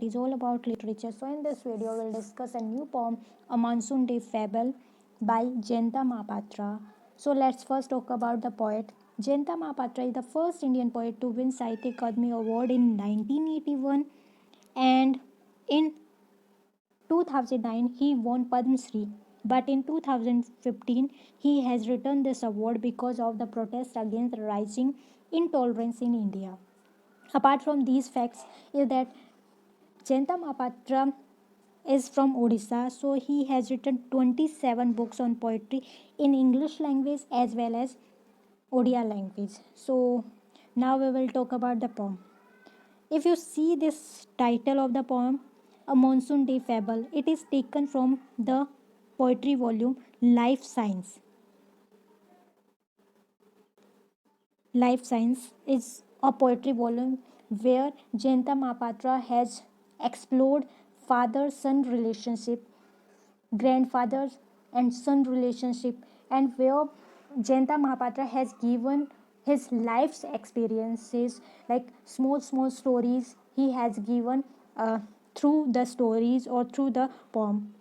that is all about literature. So in this video we'll discuss a new poem, A Monsoon Day Fable by Jayanta Mahapatra. So let's first talk about the poet. Jayanta Mahapatra is the first Indian poet to win Sahitya Akademi Award in 1981, and in 2009 he won Padma Shri. But in 2015 he has returned this award because of the protest against rising intolerance in India. Apart from these facts is that Jayanta Mahapatra is from Odisha, so he has written 27 books on poetry in English language as well as Odia language. So now we will talk about the poem. If you see this title of the poem, A Monsoon Day Fable, it is taken from the poetry volume Life Science. Life Science is a poetry volume where Jayanta Mahapatra has explored father-son relationship, grandfather and son relationship, and where Jayanta Mahapatra has given his life's experiences, like small stories he has given through the stories or through the poem.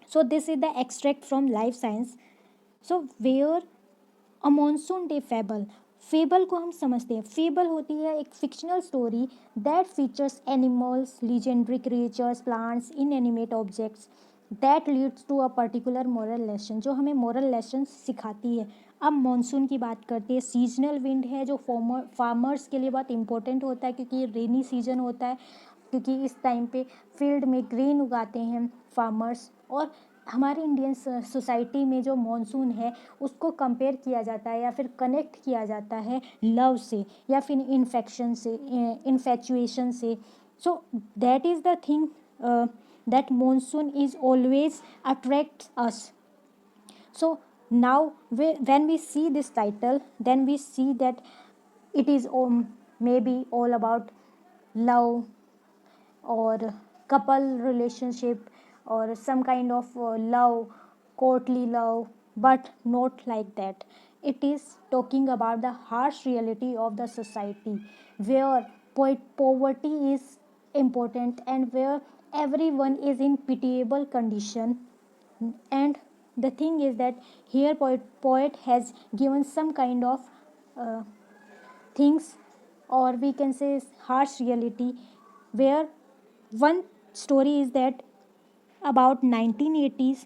So this is the extract from Life Science. So where a monsoon day fable, fable को हम समझते हैं, fable होती है एक fictional story that features animals, legendary creatures, plants, inanimate objects that leads to a particular moral lesson, जो हमें moral lesson सिखाती है. अब मॉनसून की बात करते हैं. सीजनल विंड है जो फार्मर्स के लिए बहुत इंपॉर्टेंट होता है क्योंकि रेनी सीजन होता है, क्योंकि इस टाइम पे फील्ड में ग्रेन उगाते हैं फार्मर्स. और हमारे इंडियन सोसाइटी में जो मॉनसून है उसको कंपेयर किया जाता है या फिर कनेक्ट किया जाता है लव से या फिर इन्फेक्शन से, इन्फेचुएशन से. सो that is the thing that monsoon is always attracts us. So now when we see this title, then we see that it is maybe all about love or couple relationship or some kind of love, courtly love, but not like that. It is talking about the harsh reality of the society where poverty is important and where everyone is in pitiable condition. And the thing is that here poet has given some kind of uh, things, or we can say harsh reality, where one story is that about 1980s,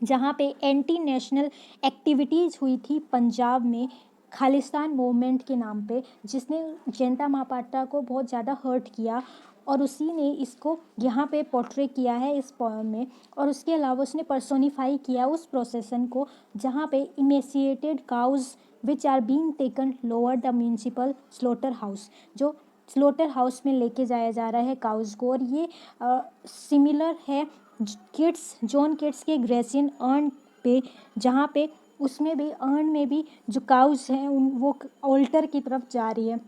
जहाँ पे anti national activities हुई थी पंजाब में Khalistan movement के नाम पे, जिसने जयंता महापात्रा को बहुत ज़्यादा हर्ट किया, और उसी ने इसको यहाँ पे पोर्ट्रे किया है इस पोएम में. और उसके अलावा उसने पर्सोनीफाई किया उस प्रोसेसन को जहाँ पे emaciated cows which are being taken lower the municipal slaughter house, जो स्लोटर हाउस में लेके जाया जा रहा है काउज को. और ये सिमिलर है किड्स, जॉन किड्स के ग्रेसियन अर्न पे, जहाँ पे उसमें भी अर्न में भी जो काउज हैं वो ऑल्टर की तरफ जा रही है.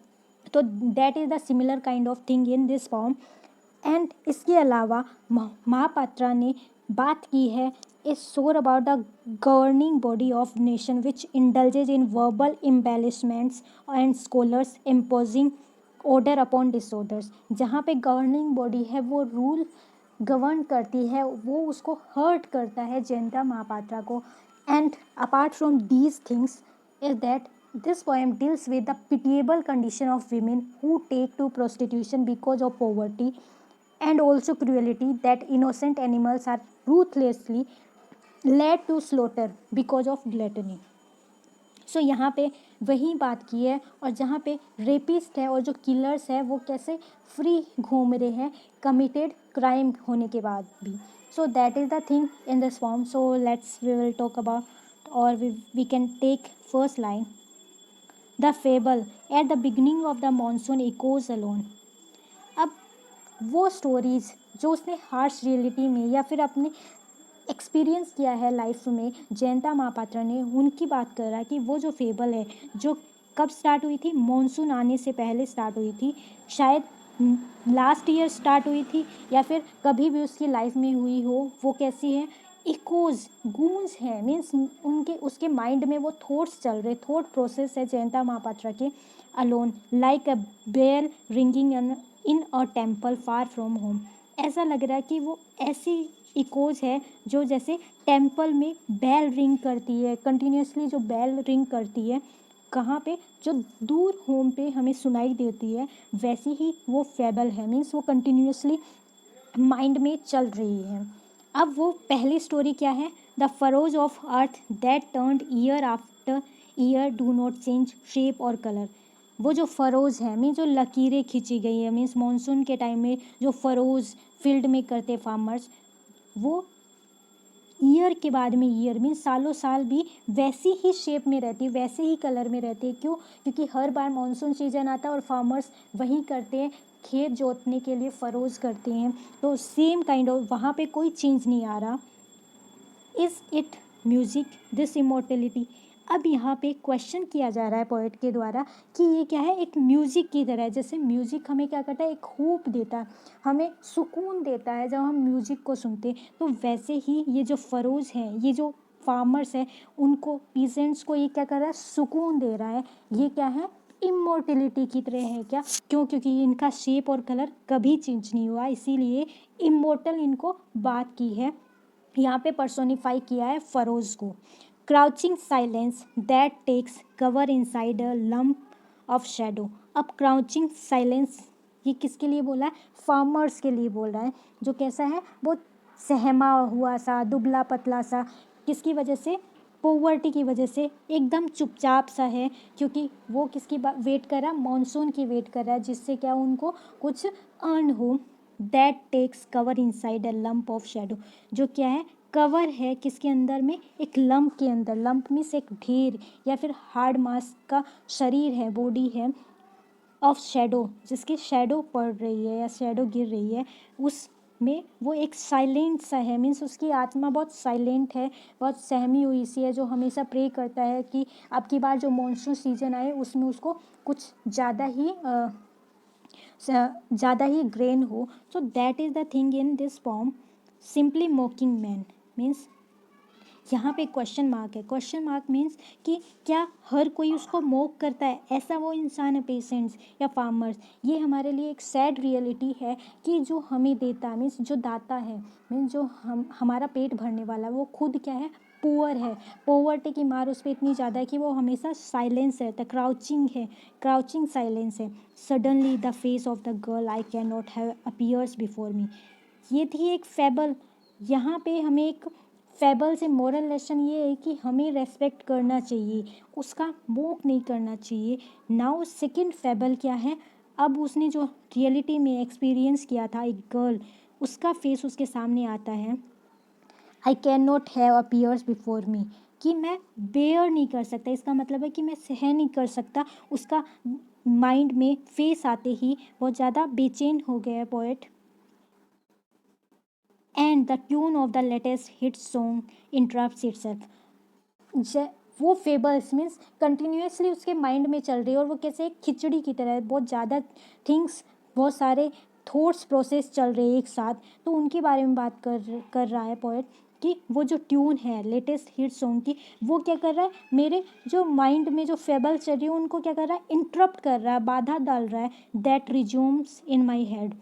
तो that is the similar kind of thing in this form. And इसके अलावा महापात्रा ने बात की है is sore about the governing body of nation which indulges in verbal embellishments and scholars imposing order upon disorders. जहाँ पे गवर्निंग बॉडी है वो रूल गवर्न करती है, वो उसको हर्ट करता है जयंता महापात्रा को. And apart from these things is that this poem deals with the pitiable condition of women who take to prostitution because of poverty, and also cruelty that innocent animals are ruthlessly led to slaughter because of gluttony. सो यहाँ पे वही बात की है, और जहाँ पे rapist है और जो किलर्स है वो कैसे फ्री घूम रहे हैं कमिटेड क्राइम होने के बाद भी. So that is the thing in this form. So let's we will talk about, और we can take first line. The fable at the beginning of the monsoon echoes alone. अब वो stories जो उसने harsh reality में या फिर अपने experience किया है लाइफ में जयंता महापात्रा ने, उनकी बात कर रहा है कि वो जो फेबल है जो कब स्टार्ट हुई थी, मॉनसून आने से पहले स्टार्ट हुई थी, शायद लास्ट ईयर स्टार्ट हुई थी या फिर कभी भी उसकी लाइफ में हुई हो. वो कैसी है, इकोज, गूंज है, मीन्स उनके उसके माइंड में वो थॉट्स चल रहे, थॉट प्रोसेस है जयंता महापात्रा के. Alone like a bell ringing in a temple far from home. ऐसा लग रहा है कि वो ऐसी इकोज है जो जैसे टेम्पल में बेल रिंग करती है, कंटिन्यूसली जो बेल रिंग करती है कहाँ पे, जो दूर होम पे हमें सुनाई देती है, वैसी ही वो फेबल है। मीन्स वो कंटिन्यूसली माइंड में चल रही है। अब वो पहली स्टोरी क्या है, the furrows of earth that turned year after year do not change shape और कलर। वो जो फरोज है मीन्स जो लकीरें खींची गई है, मीन्स मानसून के टाइम में जो फरोज फील्ड में करते फार्मर्स, वो ईयर के बाद में ईयर मीन्स सालों साल भी वैसी ही शेप में रहती है, वैसे ही कलर में रहती है। क्यों? क्योंकि हर बार मानसून सीजन आता है और फार्मर्स वही करते हैं, खेत जोतने के लिए फरोज करते हैं, तो सेम काइंड ऑफ वहाँ पे कोई चेंज नहीं आ रहा। Is it music this immortality. अब यहाँ पे क्वेश्चन किया जा रहा है पोएट के द्वारा कि ये क्या है, एक म्यूज़िक की तरह है। जैसे म्यूज़िक हमें क्या करता है, एक होप देता है, हमें सुकून देता है जब हम म्यूज़िक को सुनते हैं, तो वैसे ही ये जो फरोज हैं, ये जो फार्मर्स हैं, उनको पीजेंट्स को ये क्या कर रहा है, सुकून दे रहा है। ये क्या है, इमोर्टेलिटी की तरह है। क्या? क्यों? क्योंकि इनका शेप और कलर कभी चेंज नहीं हुआ, इसीलिए इमोर्टल इनको बात की है। यहाँ पे पर्सोनिफाई किया है फरोज को। Crouching silence that takes cover inside a lump of shadow. अब क्राउचिंग साइलेंस ये किसके लिए बोला है, फार्मर्स के लिए बोल रहा है, जो कैसा है, वो सहमा हुआ सा, दुबला पतला सा, किसकी वजह से, पोवर्टी की वजह से एकदम चुपचाप सा है, क्योंकि वो किसकी वेट कर रहा है, मानसून की वेट कर रहा है, जिससे क्या उनको कुछ अर्न हो। That takes cover inside a lump of shadow, जो क्या है, कवर है किसके अंदर में, एक लंप के अंदर। लंप मीन्स एक ढेर या फिर हार्ड मास का शरीर है, बॉडी है, ऑफ शेडो, जिसकी शेडो पड़ रही है या शेडो गिर रही है, उसमें वो एक साइलेंट सा है। मीन्स उसकी आत्मा बहुत साइलेंट है, बहुत सहमी हुई सी है, जो हमेशा प्रे करता है कि अब की बार जो मानसून सीजन आए उसमें उसको कुछ ज़्यादा ही ग्रेन हो। So that is the thing in this poem. Simply mocking man means, यहाँ पे क्वेश्चन मार्क है। क्वेश्चन मार्क मीन्स कि क्या हर कोई उसको मोक करता है, ऐसा वो इंसान है, पेशेंट्स या फार्मर्स। ये हमारे लिए एक सैड रियलिटी है कि जो हमें देता है, मीन्स जो दाता है, मीन्स जो हमारा पेट भरने वाला, वो खुद क्या है, पुअर है। पोवर्टी की मार उस पर इतनी ज़्यादा है कि वो हमेशा साइलेंस रहता है, क्राउचिंग है, क्राउचिंग साइलेंस है। Suddenly the face of the girl I can not have appears before me. ये थी एक फेबल। यहाँ पे हमें एक फेबल से मोरल लेसन ये है कि हमें रेस्पेक्ट करना चाहिए, उसका मोक नहीं करना चाहिए। नाउ सेकंड फेबल क्या है, अब उसने जो रियलिटी में एक्सपीरियंस किया था, एक गर्ल, उसका फेस उसके सामने आता है। I can not have appears before me, कि मैं बेयर नहीं कर सकता, इसका मतलब है कि मैं सहन नहीं कर सकता। उसका माइंड में फेस आते ही बहुत ज़्यादा बेचैन हो गया poet. And the tune of the latest hit song interrupts itself. वो फेबल्स मीन्स कंटिन्यूसली उसके माइंड में चल रही है, और वो कैसे एक खिचड़ी की तरह है, बहुत ज़्यादा थिंग्स, बहुत सारे थॉट्स प्रोसेस चल रहे हैं एक साथ। तो उनके बारे में बात कर रहा है पोएट कि वो जो ट्यून है लेटेस्ट हिट सॉन्ग की, वो क्या कर रहा है, मेरे जो माइंड में जो फेबल चल रही है उनको क्या कर रहा है, इंटरप्ट कर रहा है, बाधा डाल रहा है। That resumes in my head,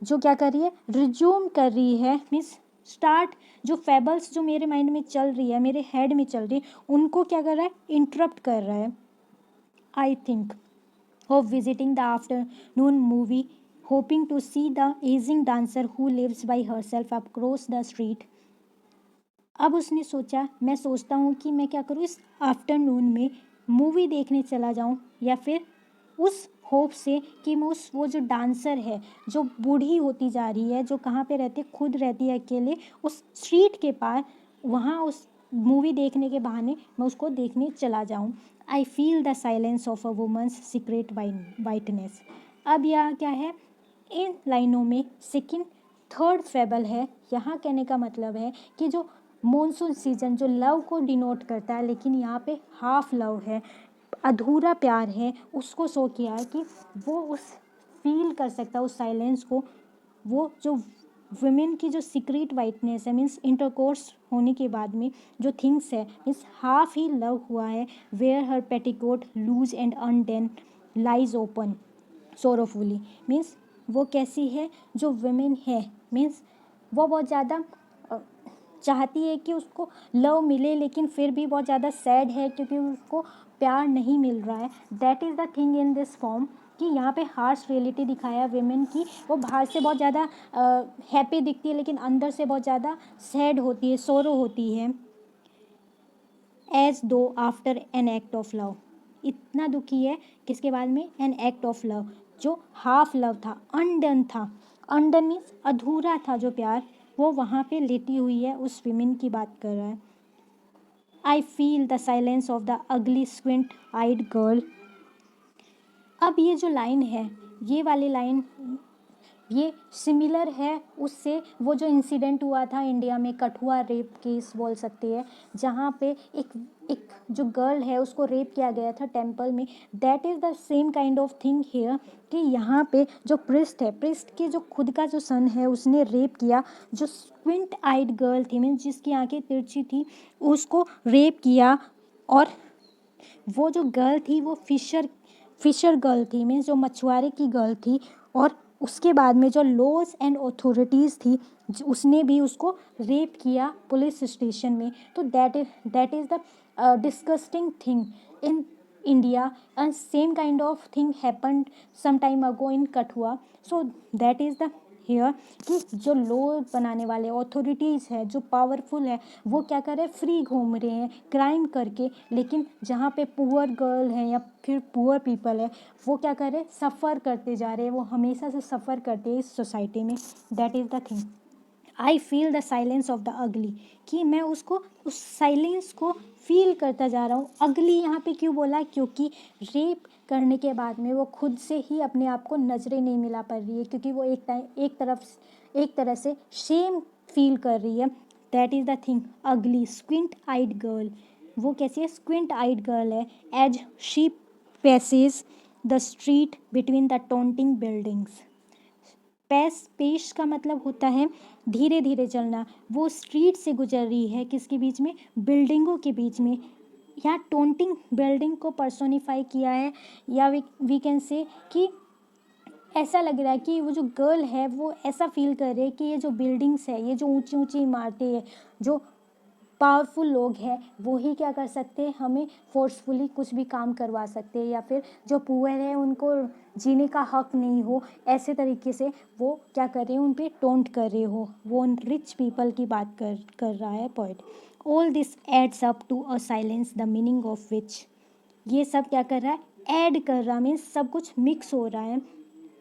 जो क्या कर रही है, रिज्यूम कर रही है, मीन्स स्टार्ट, जो फेबल्स जो मेरे माइंड में चल रही है, मेरे हेड में चल रही है, उनको क्या कर रहा है, इंटरप्ट कर रहा है। I think of visiting the afternoon movie, hoping to see the ageing dancer who lives by herself across the street. अब उसने सोचा, मैं सोचता हूँ कि मैं क्या करूँ, इस आफ्टरनून में मूवी देखने चला जाऊँ, या फिर उस होप से कि मैं उस, वो जो डांसर है जो बूढ़ी होती जा रही है, जो कहाँ पे रहती है, खुद रहती है अकेले उस स्ट्रीट के पार, वहाँ उस मूवी देखने के बहाने मैं उसको देखने चला जाऊँ। आई feel the silence of a women's secret whiteness. अब यहाँ क्या है, इन लाइनों में सेकंड थर्ड फेबल है। यहाँ कहने का मतलब है कि जो मॉनसून सीजन जो लव को डिनोट करता है, लेकिन यहाँ पे हाफ लव है, अधूरा प्यार है, उसको शो किया है कि वो उस फील कर सकता है उस साइलेंस को। वो जो वुमेन की जो सीक्रेट वाइटनेस है, मीन्स इंटरकोर्स होने के बाद में जो थिंग्स है, मीन्स हाफ ही लव हुआ है, where her petticoat loose and undone lies open sorrowfully. Means वो कैसी है, जो वुमेन है मीन्स वो बहुत ज़्यादा चाहती है कि उसको लव मिले, लेकिन फिर भी बहुत ज़्यादा सैड है क्योंकि उसको प्यार नहीं मिल रहा है। That is the thing in this form कि यहाँ पे हार्श रियलिटी दिखाया वेमेन की, वो बाहर से बहुत ज़्यादा हैप्पी दिखती है लेकिन अंदर से बहुत ज़्यादा सैड होती है, सोरो होती है। एज दो after an act of love, इतना दुखी है किसके बाद में, एन एक्ट ऑफ लव, जो हाफ लव था, अनडन था। अनडन मीन्स अधूरा था जो प्यार, वो वहाँ पे लेटी हुई है, उस विमेन की बात कर रहा है। I feel the silence of the ugly squint eyed girl. अब ये जो लाइन है, ये वाली लाइन, ये सिमिलर है उससे, वो जो इंसिडेंट हुआ था इंडिया में, कठुआ रेप केस बोल सकते हैं, जहाँ पे एक जो गर्ल है उसको रेप किया गया था टेम्पल में। That is the same kind of thing here कि यहाँ पे जो प्रिस्ट है, प्रिस्ट के जो खुद का जो सन है उसने रेप किया, जो स्क्विंट आइड गर्ल थी, मीन्स जिसकी आंखें तिरछी थी, उसको रेप किया। और वो जो गर्ल थी वो फिशर गर्ल थी, मीन्स जो मछुआरे की गर्ल थी। और उसके बाद में जो लॉज एंड अथॉरिटीज़ थी, उसने भी उसको रेप किया पुलिस स्टेशन में। तो that is the disgusting thing in India, and same kind of thing happened some time ago in Kathua. So that is the here कि जो लॉ बनाने वाले अथॉरिटीज़ है, जो पावरफुल है, वो क्या कर रहे हैं, फ्री घूम रहे हैं क्राइम करके, लेकिन जहाँ पे पुअर गर्ल है या फिर पुअर पीपल है, वो क्या कर रहे हैं, सफ़र करते जा रहे हैं, वो हमेशा से सफ़र करते हैं इस सोसाइटी में। That is the thing. I feel the silence of the अगली, कि मैं उसको, उस साइलेंस को फील करता जा रहा हूँ। अगली यहाँ पे क्यों बोला, क्योंकि रेप करने के बाद में वो खुद से ही अपने आप को नज़रें नहीं मिला पा रही है, क्योंकि वो एक तरह से शेम फील कर रही है। That is the thing. Ugly squint eyed girl, वो कैसी है, स्क्विंट आइड गर्ल है। As she passes the street between the taunting buildings. पेश का मतलब होता है धीरे धीरे चलना। वो स्ट्रीट से गुजर रही है, किसके बीच में, बिल्डिंगों के बीच में। यहाँ टोंटिंग बिल्डिंग को पर्सोनिफाई किया है, या वी कैन से कि ऐसा लग रहा है कि वो जो गर्ल है वो ऐसा फील कर रही है कि ये जो बिल्डिंग्स है, ये जो ऊंची ऊंची इमारतें हैं, जो पावरफुल लोग हैं, वो ही क्या कर सकते हैं, हमें फोर्सफुली कुछ भी काम करवा सकते हैं, या फिर जो पुअर है उनको जीने का हक नहीं हो, ऐसे तरीके से वो क्या कर रहे हैं, उन पे टोंट कर रहे हो। वो उन रिच पीपल की बात कर रहा है poet. All this adds up to a silence the meaning of which, ये सब क्या कर रहा है, ऐड कर रहा, मीन्स सब कुछ मिक्स हो रहा है,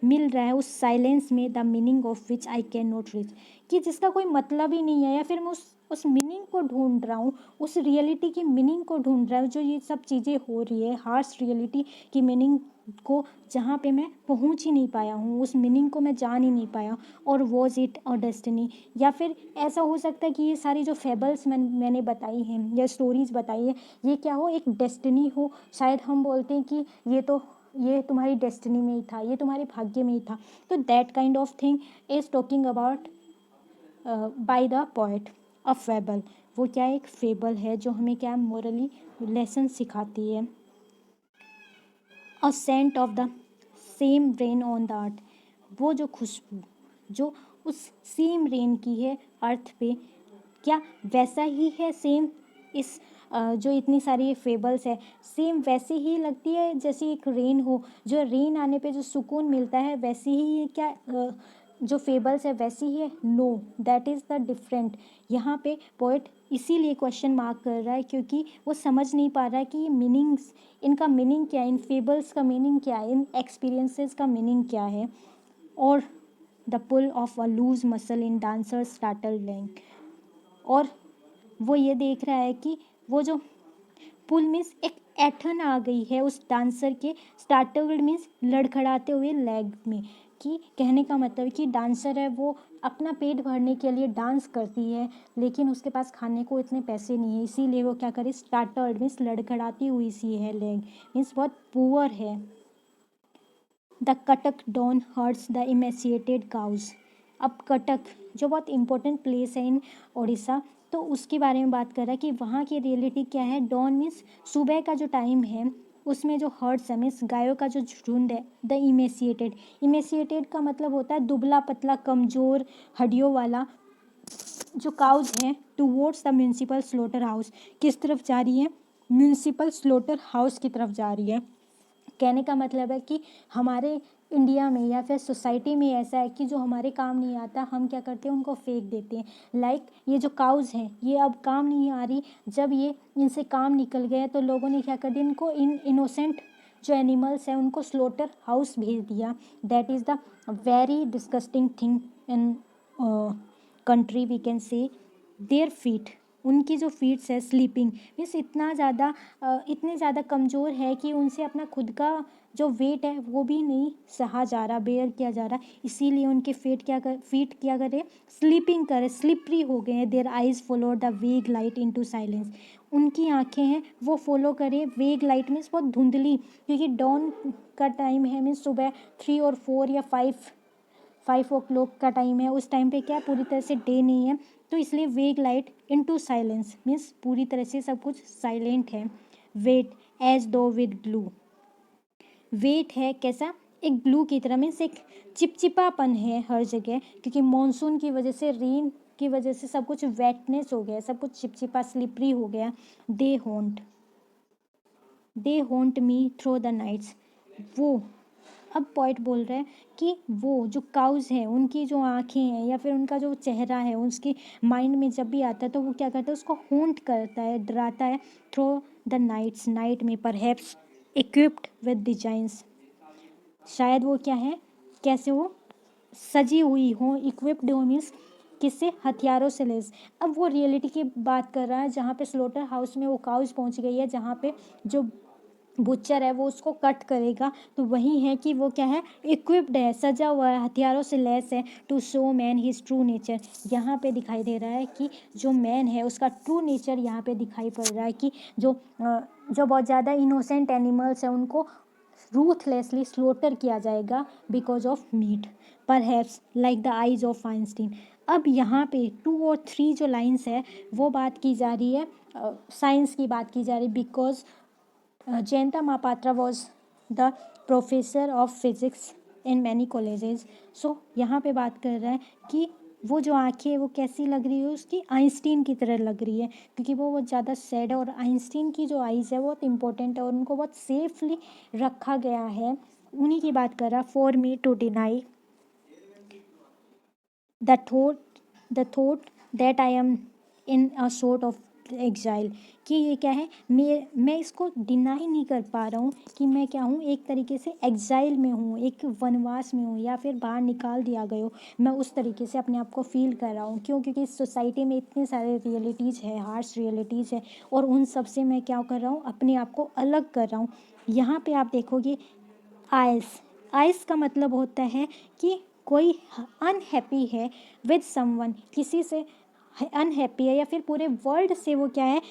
मिल रहा है उस साइलेंस में, the meaning of which I can not reach, कि जिसका कोई मतलब ही नहीं है, या फिर मैं उस मीनिंग को ढूंढ रहा हूँ, उस रियलिटी की मीनिंग को ढूंढ रहा हूँ, जो ये सब चीज़ें हो रही है, हार्श रियलिटी की मीनिंग को, जहाँ पे मैं पहुँच ही नहीं पाया हूँ, उस मीनिंग को मैं जान ही नहीं पाया। और वॉज इट अ डेस्टिनी, या फिर ऐसा हो सकता है कि ये सारी जो फेबल्स मैंने बताई हैं या स्टोरीज़ बताई है, ये क्या हो, एक डेस्टिनी हो। शायद हम बोलते हैं कि ये तुम्हारी डेस्टिनी में ही था, ये तुम्हारे भाग्य में ही था। तो that kind of thing is talking about by the poet a fable. वो क्या एक फेबल है जो हमें क्या मोरली लेसन सिखाती है। A scent of the same rain on the earth, वो जो खुशबू जो उस सेम रेन की है अर्थ पे, क्या वैसा ही है सेम इस जो इतनी सारी ये फेबल्स है, सेम वैसे ही लगती है जैसे एक रेन हो, जो रेन आने पे जो सुकून मिलता है, वैसी ही है क्या जो फेबल्स है वैसी ही है? No, that is the different. यहाँ पे पोइट इसीलिए क्वेश्चन मार्क कर रहा है क्योंकि वो समझ नहीं पा रहा है कि ये मीनिंग्स, इनका मीनिंग क्या है, इन फेबल्स का मीनिंग क्या है, इन एक्सपीरियंसेस का मीनिंग क्या है। और the pull of a loose muscle in dancer startle leg, और वो ये देख रहा है कि वो जो पुल मीन्स एक ऐठन आ गई है उस डांसर के, स्टार्टल्ड मीन्स लड़खड़ाते हुए लेग में, कि कहने का मतलब कि डांसर है वो अपना पेट भरने के लिए डांस करती है, लेकिन उसके पास खाने को इतने पैसे नहीं है, इसीलिए वो क्या करे, स्टार्टल्ड मीन्स लड़खड़ाती हुई सी है, लेग मीन्स बहुत पुअर है। The Cuttack dawn hurts the emaciated cows. अब कटक जो बहुत इंपॉर्टेंट प्लेस है इन उड़ीसा, तो उसके बारे में बात कर रहा है कि वहाँ की रियलिटी क्या है। डॉन मीन्स सुबह का जो टाइम है, उसमें जो हर्ड्स है मीन्स गायों का जो झुंड है, द इमेसिएटेड, इमेसिएटेड का मतलब होता है दुबला पतला कमज़ोर हड्डियों वाला, जो काउज हैं towards the municipal slaughter house, किस तरफ जा रही है, म्यूनसिपल स्लोटर हाउस की तरफ जा रही है। कहने का मतलब है कि हमारे इंडिया में या फिर सोसाइटी में ऐसा है कि जो हमारे काम नहीं आता हम क्या करते हैं, उनको फेंक देते हैं। लाइक ये जो काउज हैं ये अब काम नहीं आ रही, जब ये इनसे काम निकल गया तो लोगों ने क्या कर दिया, इनको इनोसेंट जो एनिमल्स हैं उनको स्लोटर हाउस भेज दिया। That is the very disgusting thing in country we can say. Their feet, उनकी जो फीट्स है स्लीपिंग मीन्स इतने ज़्यादा कमज़ोर है कि उनसे अपना खुद का जो वेट है वो भी नहीं सहा जा रहा, बेयर किया जा रहा, इसीलिए उनके फीट क्या करे, स्लीपिंग करे, स्लिपरी हो गए हैं। देयर आइज़ फॉलो द वेग लाइट इनटू साइलेंस, उनकी आंखें हैं वो फॉलो करे वेग लाइट मीन्स बहुत धुंधली, क्योंकि डॉन का टाइम है मीन्स सुबह 3 और 4 या 5 o'clock का टाइम है, उस टाइम पे क्या पूरी तरह से डे नहीं है, तो इसलिए वेग लाइट इनटू साइलेंस मीन्स पूरी तरह से सब कुछ साइलेंट है। वेट एज दो विद ग्लू, वेट है कैसा, एक ग्लू की तरह मीन्स एक चिपचिपापन है हर जगह, क्योंकि मॉनसून की वजह से, रेन की वजह से सब कुछ वेटनेस हो गया, सब कुछ चिपचिपा स्लिपरी हो गया। दे होंट मी थ्रू द नाइट्स, वो अब पॉइंट बोल रहा है कि वो जो काउज हैं उनकी जो आँखें हैं या फिर उनका जो चेहरा है उसके माइंड में जब भी आता है तो वो क्या करता है, उसको होंट करता है, डराता है। थ्रू द नाइट्स, नाइट में, परहैप्स इक्विप्ड विद डिजाइंस, शायद वो क्या है, कैसे वो सजी हुई हो, इक्विप्ड हो मीन्स किससे, हथियारों से लेस। अब वो रियलिटी की बात कर रहा है जहाँ पे स्लोटर हाउस में वो काउज पहुँच गई है, जहाँ पे जो बुच्चर है वो उसको कट करेगा, तो वही है कि वो क्या है, इक्विप्ड है, सजा हुआ है, हथियारों से लैस है। To show man his true nature, यहाँ पे दिखाई दे रहा है कि जो मैन है उसका ट्रू नेचर यहाँ पे दिखाई पड़ रहा है कि जो बहुत ज़्यादा इनोसेंट एनिमल्स हैं उनको रूथलेसली स्लोटर किया जाएगा because of meat, perhaps like the eyes of Einstein. अब यहाँ पे 2 और 3 जो लाइंस है वो बात की जा रही है, साइंस की बात की जा रही है, because Jayanta Mahapatra was the professor of physics in many colleges. So यहाँ पे बात कर रहा है कि वो जो आँखें वो कैसी लग रही है, उसकी आइंस्टीन की तरह लग रही है, क्योंकि वो बहुत ज़्यादा सैड है, और आइंस्टीन की जो आइज़ है बहुत इंपॉर्टेंट है और उनको बहुत सेफली रखा गया है, उन्हीं की बात कर रहा। For me to deny the thought that I am in a sort of exile, कि ये क्या है, मैं इसको डिनाई नहीं कर पा रहा हूँ कि मैं क्या हूँ, एक तरीके से एग्जाइल में हूँ, एक वनवास में हूँ, या फिर बाहर निकाल दिया गया हो, मैं उस तरीके से अपने आप को फील कर रहा हूँ। क्यों, क्योंकि इस सोसाइटी में इतने सारे रियलिटीज़ है, हार्श रियलिटीज़ है, और उन सब से मैं क्या कर रहा हूँ, अपने आप को अलग कर रहा हूँ। यहाँ पे आप देखोगे आइस का मतलब होता है कि कोई अनहैप्पी है विद समवन, किसी से अनहैप्पी है या फिर पूरे वर्ल्ड से वो क्या है,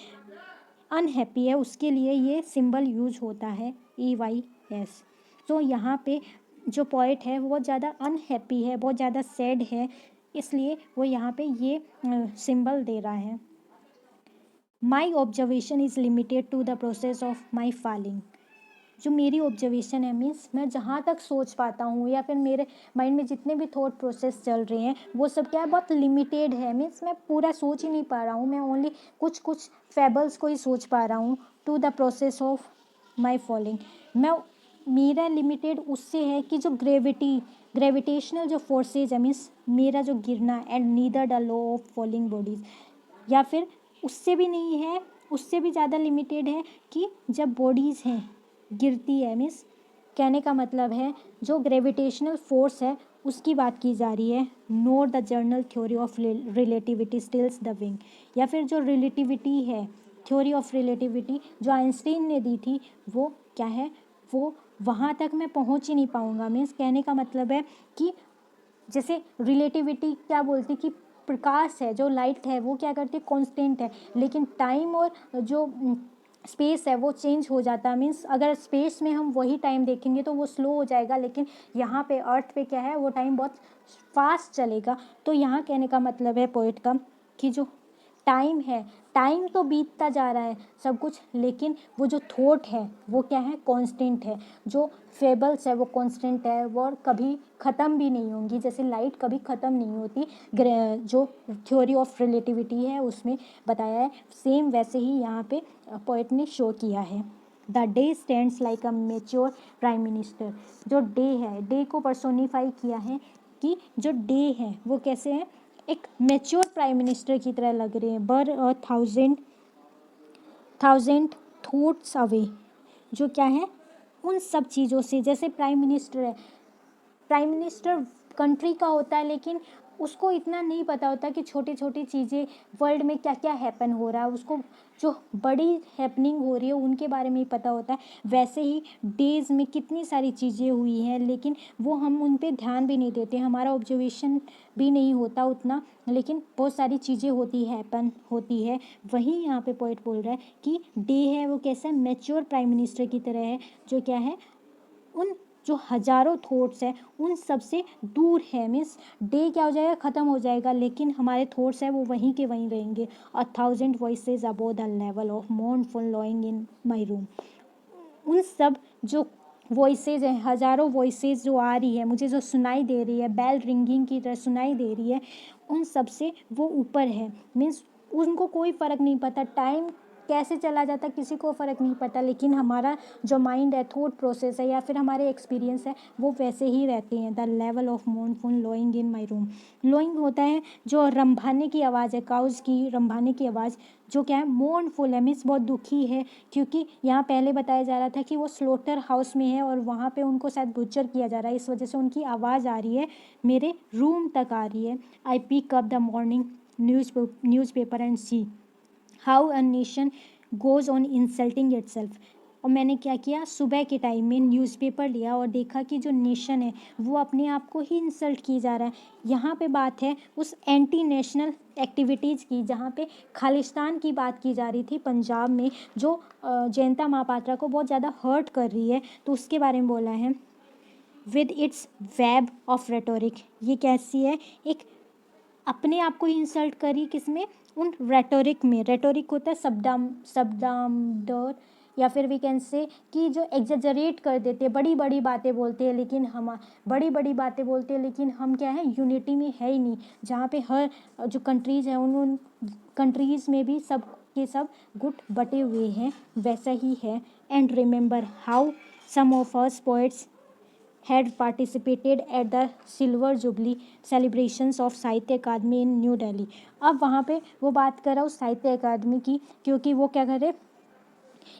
अनहैप्पी है, उसके लिए ये सिंबल यूज होता है EYS। तो यहाँ पे जो पोएट है वो बहुत ज़्यादा अनहैप्पी है, बहुत ज़्यादा सैड है, इसलिए वो यहाँ पे ये सिंबल दे रहा है। My observation is limited to the process of my falling, जो मेरी ऑब्जर्वेशन है मीन्स मैं जहाँ तक सोच पाता हूँ या फिर मेरे माइंड में जितने भी थॉट प्रोसेस चल रहे हैं वो सब क्या है, बहुत लिमिटेड है, मीन्स मैं पूरा सोच ही नहीं पा रहा हूँ, मैं ओनली कुछ कुछ फेबल्स को ही सोच पा रहा हूँ। To the process of my falling, मेरा लिमिटेड उससे है कि जो ग्रेविटेशनल जो फोर्सेज है मीन्स मेरा जो गिरना, and neither the law of falling bodies, या फिर उससे भी नहीं है, उससे भी ज़्यादा लिमिटेड है कि जब बॉडीज़ हैं गिरती है, मीन्स कहने का मतलब है जो ग्रेविटेशनल फोर्स है उसकी बात की जा रही है। Note the journal theory of relativity stills the wing, या फिर जो रिलेटिविटी है, थ्योरी ऑफ रिलेटिविटी जो आइंस्टीन ने दी थी, वो क्या है, वो वहाँ तक मैं पहुँच ही नहीं पाऊँगा। मीन्स कहने का मतलब है कि जैसे रिलेटिविटी क्या बोलती कि प्रकाश है, जो लाइट है वो क्या करती है, कांस्टेंट है, लेकिन टाइम और जो स्पेस है वो चेंज हो जाता है। मीन्स अगर स्पेस में हम वही टाइम देखेंगे तो वो स्लो हो जाएगा, लेकिन यहाँ पे अर्थ पे क्या है, वो टाइम बहुत फास्ट चलेगा। तो यहाँ कहने का मतलब है पोइट का कि जो टाइम है टाइम तो बीतता जा रहा है सब कुछ, लेकिन वो जो थॉट है वो क्या है, कांस्टेंट है। जो फेबल्स है वो कांस्टेंट है, वो कभी ख़त्म भी नहीं होंगी, जैसे लाइट कभी ख़त्म नहीं होती, जो थ्योरी ऑफ रिलेटिविटी है उसमें बताया है, सेम वैसे ही यहाँ पे पोएट ने शो किया है। The day stands like a mature prime minister. जो डे है, डे को पर्सोनीफाई किया है कि जो डे है वो कैसे है, एक मेच्योर प्राइम मिनिस्टर की तरह लग रहे हैं। बर अ थाउजेंड थॉट्स अवे, जो क्या है उन सब चीज़ों से, जैसे प्राइम मिनिस्टर है, प्राइम मिनिस्टर कंट्री का होता है, लेकिन उसको इतना नहीं पता होता कि छोटी छोटी चीज़ें वर्ल्ड में क्या क्या हैपन हो रहा है, उसको जो बड़ी हैपनिंग हो रही है उनके बारे में ही पता होता है। वैसे ही डेज़ में कितनी सारी चीज़ें हुई हैं, लेकिन वो हम उन पे ध्यान भी नहीं देते, हमारा ऑब्जर्वेशन भी नहीं होता उतना, लेकिन बहुत सारी चीज़ें हैपन होती है। वहीं यहाँ पे पोइट बोल रहा है कि डे है वो कैसा है, मैच्योर प्राइम मिनिस्टर की तरह है, जो क्या है उन जो हजारों थॉट्स है उन सब से दूर है। मीन्स डे क्या हो जाएगा, ख़त्म हो जाएगा, लेकिन हमारे थॉट्स है वो वहीं के वहीं रहेंगे। 1,000 voices above the level of mournful lowing in my room. उन सब जो वॉइसेज हैं, हज़ारों वॉइसेज जो आ रही है मुझे, जो सुनाई दे रही है, बेल रिंगिंग की तरह सुनाई दे रही है, उन सब से वो ऊपर है। मीन्स उनको कोई फ़र्क नहीं पता, टाइम कैसे चला जाता किसी को फ़र्क नहीं पता, लेकिन हमारा जो माइंड है, थॉट प्रोसेस है, या फिर हमारे एक्सपीरियंस है, वो वैसे ही रहते हैं। The level of mournful lowing in my room. Lowing होता है जो रंभाने की आवाज़ है, काउज की रंभाने की आवाज़, जो क्या है मोurnful है, मीन्स बहुत दुखी है, क्योंकि यहाँ पहले बताया जा रहा था कि वो स्लोटर हाउस में है और वहाँ पे उनको शायद बुचर किया जा रहा है, इस वजह से उनकी आवाज़ आ रही है, मेरे रूम तक आ रही है। I pick up the morning newspaper and see how a nation goes on insulting itself. और मैंने क्या किया, सुबह के टाइम में न्यूज़पेपर लिया और देखा कि जो नेशन है वो अपने आप को ही इंसल्ट की जा रहा है। यहाँ पे बात है उस एंटी नेशनल एक्टिविटीज़ की, जहाँ पे खालिस्तान की बात की जा रही थी पंजाब में, जो जयंता महापात्रा को बहुत ज़्यादा हर्ट कर रही है, तो उसके बारे में बोला है। With its web of rhetoric, ये कैसी है, एक अपने आप को ही इंसल्ट करी, किसमें, उन रेटोरिक में। रेटोरिक होता है शब्दाम्बर, या फिर वी कैन से कि जो एग्जेजरेट कर देते हैं, बड़ी बड़ी बातें बोलते हैं, लेकिन हम बड़ी बड़ी बातें बोलते हैं, लेकिन हम क्या है, यूनिटी में है ही नहीं, जहाँ पे हर जो कंट्रीज़ हैं उन कंट्रीज़ में भी सब के सब गुट बटे हुए हैं, वैसा ही है। And remember how some of us poets had participated at the Silver Jubilee celebrations of साहित्य अकादमी इन न्यू दिल्ली। अब वहाँ पे वो बात कर रहा हूँ साहित्य अकादमी की, क्योंकि वो क्या कर रहे,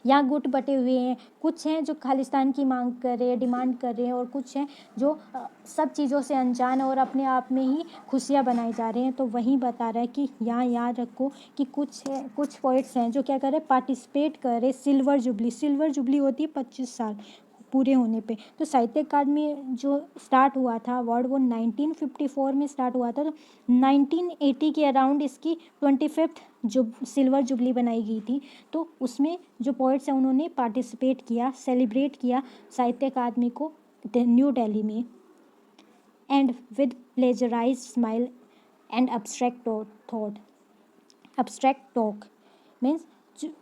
यहाँ गुट बटे हुए हैं, कुछ हैं जो खालिस्तान की मांग कर रहे हैं, डिमांड कर रहे हैं, और कुछ हैं जो सब चीज़ों से अनजान और अपने आप में ही खुशियाँ बनाए जा रहे हैं। तो वहीं बता रहा है कि यहाँ याद रखो कि कुछ पोइट्स हैं जो क्या कर रहे हैं, पार्टिसिपेट कर रहे सिल्वर जुबली होती है 25 साल पूरे होने पे। तो साहित्य अकादमी जो स्टार्ट हुआ था अवार्ड, वो 1954 में स्टार्ट हुआ था, तो 1980 के अराउंड इसकी 25th जो सिल्वर जुबली बनाई गई थी। तो उसमें जो पोइट्स हैं उन्होंने पार्टिसिपेट किया, सेलिब्रेट किया साहित्य अकादमी को न्यू दिल्ली में। And with plagiarise smile and abstract thought, abstract talk means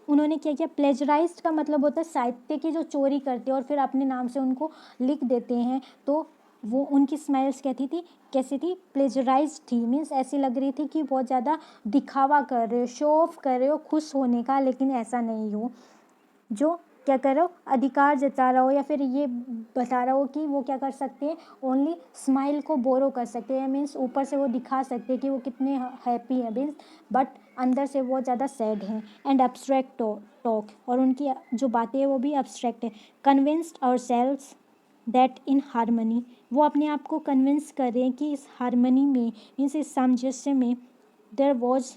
उन्होंने क्या किया, प्लेजराइज का मतलब होता है साहित्य की जो चोरी करते हैं और फिर अपने नाम से उनको लिख देते हैं। तो वो उनकी स्माइल्स कैसी थी, प्लेजराइज थी, मीन्स ऐसी लग रही थी कि बहुत ज़्यादा दिखावा कर रहे हो, शो ऑफ कर रहे हो खुश होने का, लेकिन ऐसा नहीं हो। जो क्या कर रहा हो, अधिकार जता रहा हो, या फिर ये बता रहा हो कि वो क्या कर सकते हैं, ओनली स्माइल को बोरो कर सकते हैं, मीन्स ऊपर से वो दिखा सकते हैं कि वो कितने हैप्पी हैं, मीन्स बट अंदर से वो ज़्यादा सैड हैं। एंड एब्स्ट्रैक्ट टॉक, और उनकी जो बातें हैं वो भी एब्स्ट्रैक्ट है। Convinced ourselves that in harmony, वो अपने आप को कन्विंस कर रहे हैं कि इस हारमनी में, मीन्स इस सामंजस्य में, देयर वॉज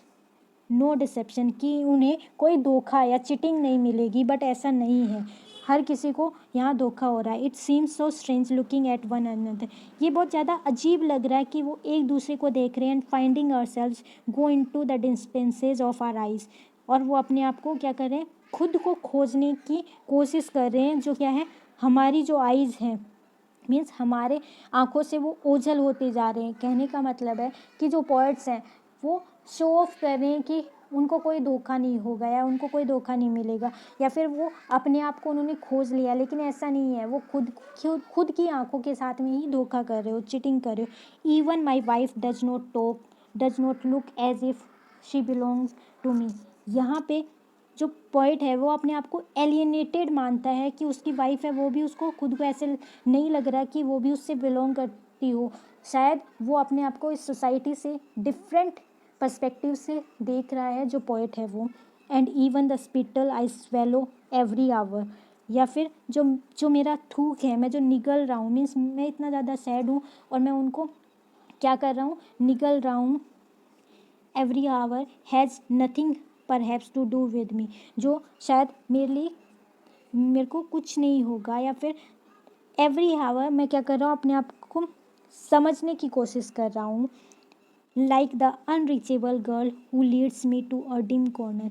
नो डिसेप्शन, कि उन्हें कोई धोखा या चिटिंग नहीं मिलेगी, बट ऐसा नहीं है, हर किसी को यहाँ धोखा हो रहा है। It seems so strange looking at one another, ये बहुत ज़्यादा अजीब लग रहा है कि वो एक दूसरे को देख रहे हैं। And finding ourselves go into the distances of our eyes, और वो अपने आप को क्या कर रहे हैं, खुद को खोजने की कोशिश कर रहे हैं, जो क्या है, हमारी जो आइज़ हैं, मीन्स हमारे आँखों से वो ओझल होते जा रहे हैं। कहने का मतलब है कि जो पोइट्स हैं वो शो ऑफ कर रहे हैं कि उनको कोई धोखा नहीं होगा या उनको कोई धोखा नहीं मिलेगा, या फिर वो अपने आप को उन्होंने खोज लिया, लेकिन ऐसा नहीं है, वो खुद की आंखों के साथ में ही धोखा कर रहे हो, चीटिंग कर रहे हो। Even my wife does not talk, does not look as if she belongs to me. यहाँ पे जो पॉइंट है वो अपने आप को एलियनेटेड मानता है कि उसकी वाइफ है, वो भी उसको खुद को ऐसे नहीं लग रहा कि वो भी उससे बिलोंग करती हो। शायद वो अपने आप को इस सोसाइटी से डिफरेंट पर्सपेक्टिव से देख रहा है, जो पॉइंट है वो। And even the spittle I swallow every hour, या फिर जो मेरा थूक है, मैं जो निगल रहा हूँ, मीन्स मैं इतना ज़्यादा सैड हूँ और मैं उनको क्या कर रहा हूँ, निगल रहा हूँ। Every hour has nothing perhaps to do with me, जो शायद मेरे को कुछ नहीं होगा, या फिर एवरी आवर मैं क्या कर रहा हूँ, अपने आप को समझने की कोशिश कर रहा हूँ। Like the unreachable girl who leads me to a dim corner,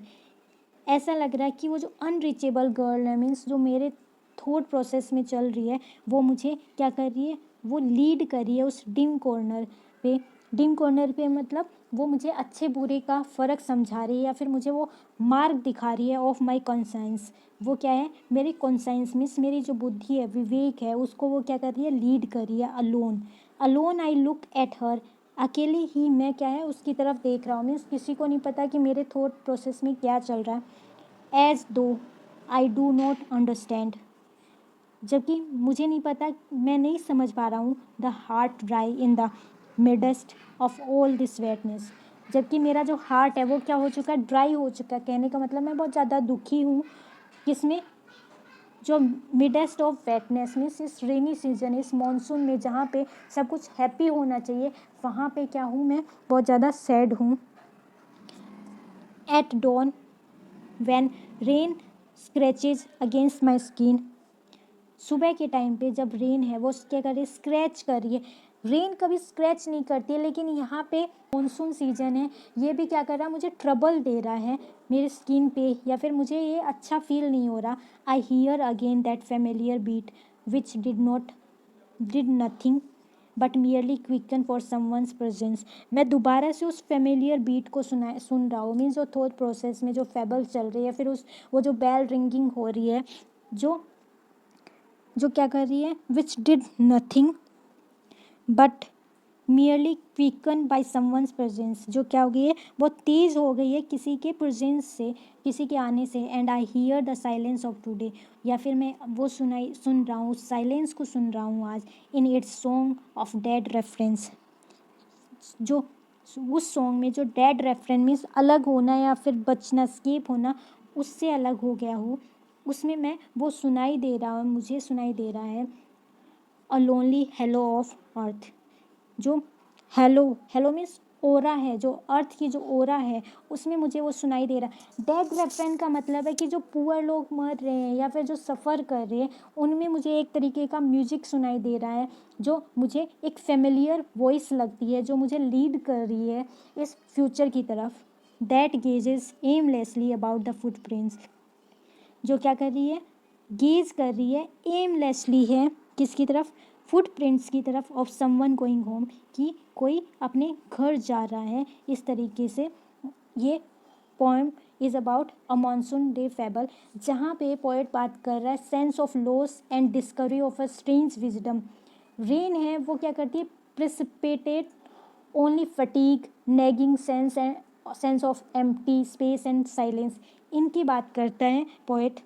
ऐसा लग रहा है कि वो जो अनरीचेबल गर्ल है, मीन्स जो मेरे थॉट प्रोसेस में चल रही है, वो मुझे क्या कर रही है, वो लीड कर रही है उस डिम कॉर्नर पे। डिम कॉर्नर पे मतलब वो मुझे अच्छे बुरे का फ़र्क समझा रही है, या फिर मुझे वो मार्ग दिखा रही है ऑफ माई कॉन्साइंस। वो क्या है, मेरी कॉन्साइंस मीन्स मेरी जो बुद्धि है, विवेक है, उसको वो क्या कर रही है, लीड कर रही है। Alone I look at her, अकेले ही मैं क्या है, उसकी तरफ देख रहा हूँ, मीन्स किसी को नहीं पता कि मेरे थॉट प्रोसेस में क्या चल रहा है। एज दो आई डू नॉट अंडरस्टैंड, जबकि मुझे नहीं पता, मैं नहीं समझ पा रहा हूँ। The heart dry in the midst of all this वेटनेस, जबकि मेरा जो हार्ट है वो क्या हो चुका है, ड्राई हो चुका है। कहने का मतलब मैं बहुत ज़्यादा दुखी हूँ, किसमें, जो मिडेस्ट ऑफ वेटनेस मीन्स इस रेनी सीजन, इस मानसून में जहाँ पे सब कुछ हैप्पी होना चाहिए, वहाँ पे क्या हूँ, मैं बहुत ज़्यादा सैड हूँ। At dawn when rain scratches against my skin, सुबह के टाइम पे जब रेन है वो क्या कर रही है, स्क्रैच कर रही है। रेन कभी स्क्रैच नहीं करती है, लेकिन यहाँ पे मानसून सीजन है, ये भी क्या कर रहा है, मुझे ट्रबल दे रहा है मेरे स्किन पे, या फिर मुझे ये अच्छा फील नहीं हो रहा। I hear again that familiar beat which did nothing but merely quicken for someone's presence. मैं दोबारा से उस फेमिलियर बीट को सुन रहा हूँ, मीन्स जो थॉट प्रोसेस में जो फेबल चल रही है, फिर वो जो बेल रिंगिंग हो रही है, जो क्या कर रही है, विच did nothing but merely quicken by someone's presence, जो क्या हो गई है, बहुत तेज़ हो गई है किसी के प्रेजेंस से, किसी के आने से। And I hear the silence of today, या फिर मैं वो सुन रहा हूँ, उस साइलेंस को सुन रहा हूँ आज। In its song of dead reference, जो उस सॉन्ग में जो डेड रेफरेंस मीन्स अलग होना या फिर बचना, स्केप होना, उससे अलग हो गया हो, उसमें मैं वो सुनाई दे रहा है, मुझे सुनाई दे रहा है। A lonely hello of earth, जो हेलो मीन्स ओरा है, जो अर्थ की जो ओरा है, उसमें मुझे वो सुनाई दे रहा है। डेड रेफरेंस का मतलब है कि जो पुअर लोग मर रहे हैं या फिर जो सफ़र कर रहे हैं, उनमें मुझे एक तरीके का म्यूजिक सुनाई दे रहा है, जो मुझे एक फेमिलियर वॉइस लगती है, जो मुझे लीड कर रही है इस फ्यूचर की तरफ। That gazes aimlessly about the footprints, जो क्या कर रही है, गेज कर रही है, एमलेसली है, किसकी तरफ, फुटप्रिंट्स की तरफ, ऑफ समवन गोइंग होम, कि कोई अपने घर जा रहा है। इस तरीके से ये poem is about a monsoon day fable, जहाँ पे पोएट बात कर रहा है sense of loss and discovery of a strange wisdom. Rain है वो क्या करती है, precipitate only fatigue, nagging sense of empty space and silence, इनकी बात करता है पोएट,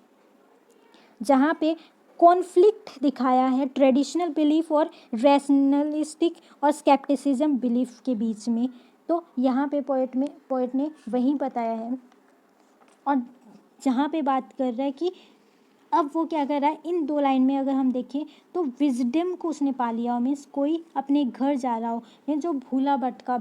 जहाँ पे कॉन्फ्लिक्ट दिखाया है ट्रेडिशनल बिलीफ और रैशनलिस्टिक और स्केप्टिसिज्म बिलीफ के बीच में। तो यहाँ पे पोएट ने वही बताया है, और जहाँ पे बात कर रहा है कि अब वो क्या कर रहा है, इन दो लाइन में अगर हम देखें तो विजडम को उसने पा लिया हो, मीन्स कोई अपने घर जा रहा हो, मीन्स जो भूला भटका